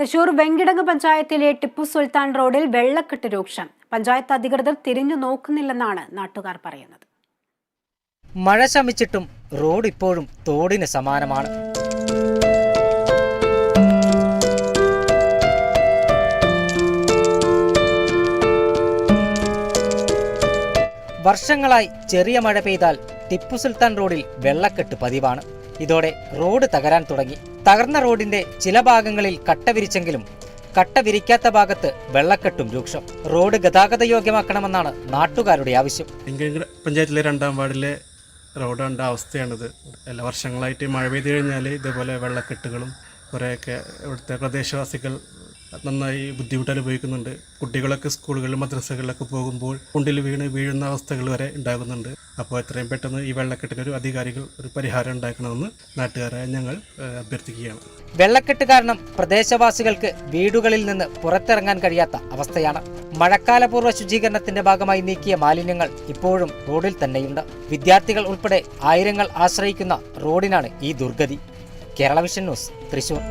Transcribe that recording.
തൃശൂർ വെങ്കിടങ്ങ് പഞ്ചായത്തിലെ ടിപ്പു സുൽത്താൻ റോഡിൽ വെള്ളക്കെട്ട് രൂക്ഷം. പഞ്ചായത്ത് അധികൃതർ തിരിഞ്ഞു നോക്കുന്നില്ലെന്നാണ് നാട്ടുകാർ പറയുന്നത്. മഴ ശമിച്ചിട്ടും റോഡ് ഇപ്പോഴും തോടിന് സമാനമാണ്. വർഷങ്ങളായി ചെറിയ മഴ പെയ്താൽ ടിപ്പു സുൽത്താൻ റോഡിൽ വെള്ളക്കെട്ട് പതിവാണ്. ഇതോടെ റോഡ് തകരാൻ തുടങ്ങി. തകർന്ന റോഡിന്റെ ചില ഭാഗങ്ങളിൽ കട്ട വിരിച്ചെങ്കിലും കട്ട വിരിക്കാത്ത ഭാഗത്ത് വെള്ളക്കെട്ടും രൂക്ഷം. റോഡ് ഗതാഗത യോഗ്യമാക്കണമെന്നാണ് നാട്ടുകാരുടെ ആവശ്യം. പഞ്ചായത്തിലെ 2ാം വാർഡിലെ റോഡ് കണ്ട അവസ്ഥയാണിത്. എല്ലാ വർഷങ്ങളായിട്ട് മഴ പെയ്ത് കഴിഞ്ഞാൽ ഇതേപോലെ വെള്ളക്കെട്ടുകളും കുറേയൊക്കെ ഇവിടുത്തെ പ്രദേശവാസികൾ നന്നായി ബുദ്ധിമുട്ട് അനുഭവിക്കുന്നുണ്ട്. കുട്ടികളൊക്കെ സ്കൂളുകളിൽ മദ്രസകളിലൊക്കെ പോകുമ്പോൾ കുണ്ടിൽ വീഴുന്ന അവസ്ഥകൾ വരെ ഉണ്ടാകുന്നുണ്ട്. അപ്പോൾ എത്രയും പെട്ടെന്ന് ഈ വെള്ളക്കെട്ടിനൊരു അധികാരികൾ ഒരു പരിഹാരം ഉണ്ടാക്കണമെന്ന് നാട്ടുകാരായ ഞങ്ങൾ അഭ്യർത്ഥിക്കുകയാണ്. വെള്ളക്കെട്ട് കാരണം പ്രദേശവാസികൾക്ക് വീടുകളിൽ നിന്ന് പുറത്തിറങ്ങാൻ കഴിയാത്ത അവസ്ഥയാണ്. മഴക്കാലപൂർവ്വ ശുചീകരണത്തിന്റെ ഭാഗമായി നീക്കിയ മാലിന്യങ്ങൾ ഇപ്പോഴും റോഡിൽ തന്നെയുണ്ട്. വിദ്യാർത്ഥികൾ ഉൾപ്പെടെ ആയിരങ്ങൾ ആശ്രയിക്കുന്ന റോഡിനാണ് ഈ ദുർഗതി. Kerala vision news, Thrissur.